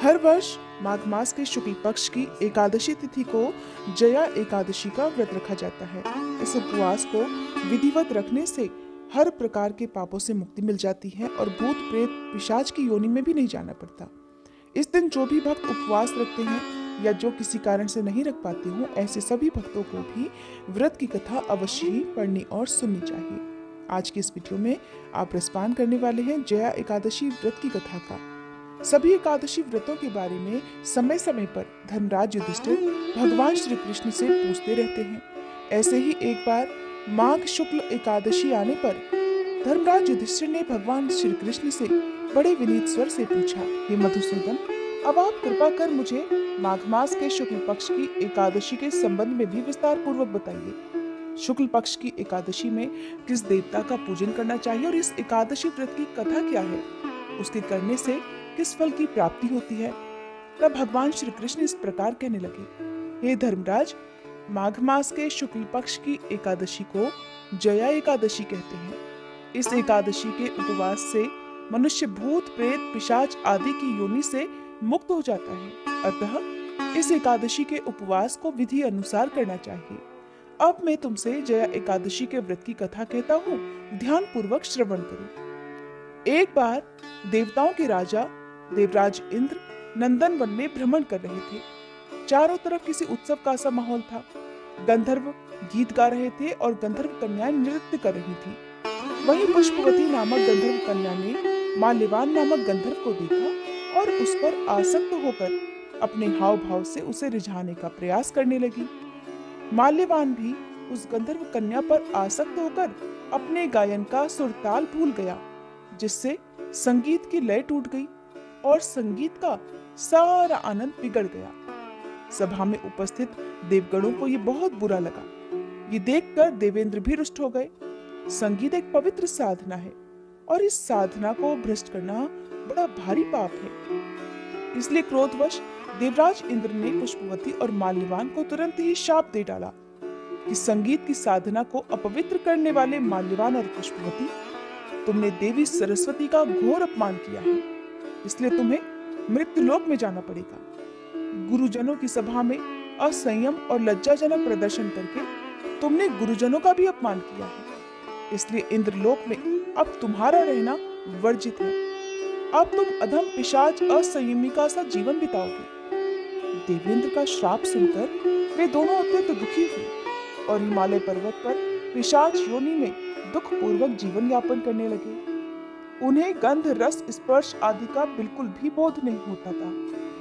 हर वर्ष माघ मास के शुक्ल पक्ष की एकादशी तिथि को जया एकादशी का व्रत रखा जाता है। इस उपवास को विधिवत रखने से हर प्रकार के पापों से मुक्ति मिल जाती है और भूत प्रेत पिशाच की योनि में भी नहीं जाना पड़ता। इस दिन जो भी भक्त उपवास रखते हैं या जो किसी कारण से नहीं रख पाते हो, ऐसे सभी भक्तों को भी व्रत की कथा अवश्य ही पढ़नी और सुननी चाहिए। आज की इस वीडियो में आप रसपान करने वाले हैं जया एकादशी व्रत की कथा का। सभी एकादशी व्रतों के बारे में समय समय पर धर्मराज युधिष्ठिर भगवान श्री कृष्ण से पूछते रहते हैं। ऐसे ही एक बार माघ शुक्ल एकादशी आने पर धर्मराज युधिष्ठिर ने भगवान श्री कृष्ण से बड़े विनीत स्वर से पूछा, हे मधुसूदन, अब आप कृपा कर मुझे माघ मास के शुक्ल पक्ष की एकादशी के संबंध में भी विस्तार पूर्वक बताइए। शुक्ल पक्ष की एकादशी में किस देवता का पूजन करना चाहिए और इस एकादशी व्रत की कथा क्या है, उसके करने से किस फल की प्राप्ति होती है। तब भगवान श्री कृष्ण इस प्रकार कहने लगे, हे धर्मराज, माघ मास के शुक्ल पक्ष की एकादशी को जया एकादशी कहते हैं। इस एकादशी के उपवास से मनुष्य भूत प्रेत पिशाच आदि की योनि से मुक्त हो जाता है। अतः इस एकादशी के उपवास को विधि अनुसार करना चाहिए। अब मैं तुमसे जया एकादशी के व्रत की कथा कहता हूँ, ध्यान पूर्वक श्रवण करो। एक बार देवताओं के राजा देवराज इंद्र नंदन वन में भ्रमण कर रहे थे। चारों तरफ किसी उत्सव का सा माहौल था। गंधर्व गीत गा रहे थे और गंधर्व कन्याएं नृत्य कर रही थी। वहीं पुष्पवती नामक गंधर्व कन्या ने माल्यवान नामक गंधर्व को देखा और उस पर आसक्त होकर अपने हाव भाव से उसे रिझाने का प्रयास करने लगी। माल्यवान भी उस गंधर्व कन्या पर आसक्त होकर अपने गायन का सुरताल भूल गया, जिससे संगीत की लय टूट गई और संगीत का सारा आनंद बिगड़ गया। सभा में उपस्थित देवगणों को ये बहुत बुरा लगा। ये देखकर देवेंद्र भी रुष्ट हो गए। संगीत एक पवित्र साधना है और इस साधना को भ्रष्ट करना बड़ा भारी पाप है। इसलिए क्रोधवश देवराज इंद्र ने पुष्पवती और माल्यवान को तुरंत ही शाप दे डाला कि संगीत की साधना को अपवित्र करने वाले माल्यवान और पुष्पवती, तुमने देवी सरस्वती का घोर अपमान किया है, इसलिए तुम्हें मृत्युलोक में जाना पड़ेगा। गुरुजनों की सभा में असंयम और लज्जाजनक प्रदर्शन करके तुमने गुरुजनों का भी अपमान किया है, इसलिए इंद्रलोक में अब तुम्हारा रहना वर्जित है। अब तुम अधम पिशाच असंयमी सा जीवन बिताओगे। देवेंद्र का श्राप सुनकर वे दोनों अत्यंत दुखी हुए और हिमालय पर्वत पर पिशाच योनि में दुख पूर्वक जीवन यापन करने लगे। उन्हें गंध रस स्पर्श आदि का बिल्कुल भी बोध नहीं होता था।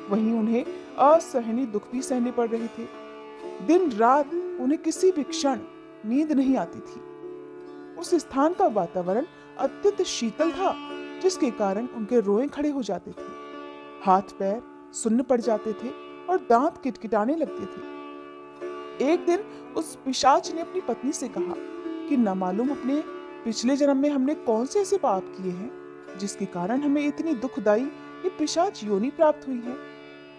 वहीं उन्हें असहनीय दुख भी सहने पड़ रहे थे। दिन रात उन्हें किसी भी क्षण नींद नहीं आती थी। उस स्थान का वातावरण अत्यंत शीतल था, जिसके कारण उनके रोए खड़े हो जाते थे, हाथ पैर सुन्न पड़ जाते थे और दांत किटकिटाने लगते थे। एक दिन उस पिशाच ने अपनी पत्नी से कहा कि न मालूम अपने पिछले जन्म में हमने कौन से ऐसे पाप किए हैं जिसके कारण हमें इतनी दुखदाई ये पिशाच योनि प्राप्त हुई है।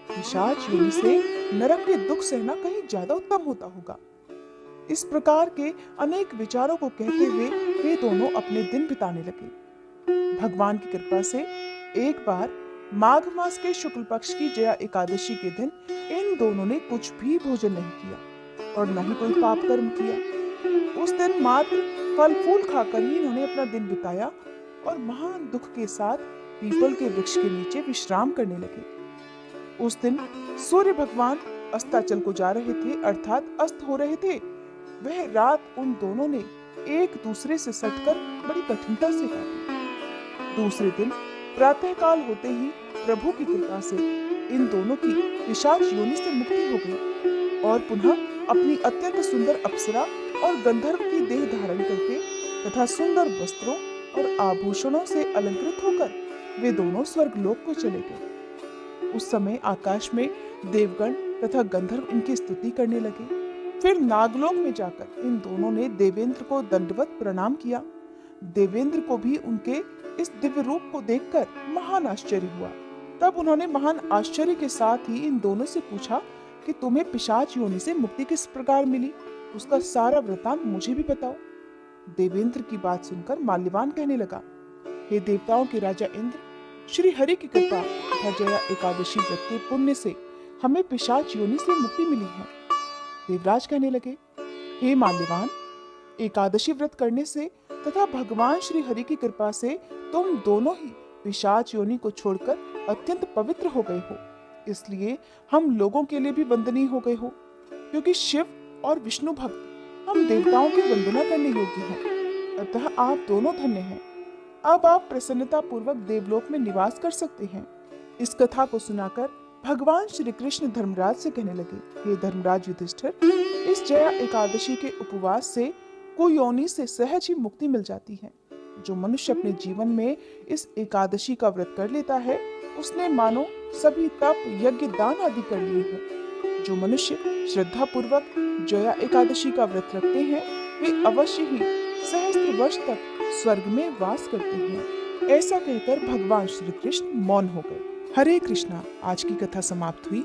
पिशाच योनि से नरक के दुख सहना कहीं ज्यादा उत्तम होता होगा। इस प्रकार के अनेक विचारों को कहते हुए वे दोनों अपने दिन बिताने लगे। भगवान की कृपा से एक बार माघ मास के शुक्ल पक्ष की जया एकादशी के दिन इन दोनों ने कुछ भी भोजन नहीं किया और न ही कोई पाप कर्म किया। उस दिन मात्र फल फूल खाकर ही इन्होंने अपना दिन बिताया और महान दुख के साथ पीपल के वृक्ष के नीचे विश्राम करने लगे। उस दिन सूर्य भगवान अस्ताचल को जा रहे थे, अर्थात अस्त हो रहे थे। वह रात उन दोनों ने एक दूसरे से सटकर बड़ी कठिनता से काटी। दूसरे दिन प्रातः काल होते ही प्रभु की कृपा से इन दोनों की पिशाच योनि से मुक्ति हो गई और पुनः अपनी अत्यंत सुंदर अप्सरा और गंधर्व की देह धारण करके तथा सुंदर वस्त्रों और आभूषणों से अलंकृत होकर वे दोनों स्वर्गलोक को चले गए। उस समय आकाश में देवगण तथा गंधर्व इनकी स्तुति करने लगे। फिर नागलोक में जाकर इन दोनों ने देवेंद्र को दंडवत प्रणाम किया। देवेंद्र को भी उनके इस दिव्य रूप को देखकर महान आश्चर्य हुआ। तब उन्होंने महान आश्चर्य के साथ ही इन दोनों से पूछा कि तुम्हें पिशाच योनि से मुक्ति किस प्रकार मिली, उसका सारा वृतांत मुझे भी बताओ। देवेंद्र की बात सुनकर माल्यवान कहने लगा, हे देवताओं के राजा इंद्र, श्री हरि की कृपा तथा जया एकादशी व्रत के पुण्य से हमें पिशाच योनि से मुक्ति मिली है। देवराज कहने लगे, हे माल्यवान, एकादशी व्रत करने से तथा भगवान श्री हरि की कृपा से तुम दोनों ही पिशाच योनि को छोड़कर अत्यंत पवित्र हो गए हो। इसलिए हम लोगों के लिए भी वंदनीय हो गए हो, क्योंकि शिव और विष्णु भक्त हम देवताओं की वंदना करने योग्य हैं। अतः आप दोनों धन्य हैं। अब आप प्रसन्नता पूर्वक देवलोक में निवास कर सकते हैं। इस कथा को सुनाकर भगवान श्री कृष्ण धर्मराज से कहने लगे, हे धर्मराज युधिष्ठिर, इस जया एकादशी के उपवास से कुयोनि से सहज ही मुक्ति मिल जाती है। जो मनुष्य अपने जीवन में इस एकादशी का व्रत कर लेता है, उसने मानो सभी तप यज्ञ दान आदि कर लिए हैं। जो मनुष्य श्रद्धा पूर्वक जया एकादशी का व्रत रखते हैं, वे अवश्य ही सहस्त्र वर्ष तक स्वर्ग में वास करते हैं। ऐसा कहकर भगवान श्री कृष्ण मौन हो गए। हरे कृष्णा। आज की कथा समाप्त हुई।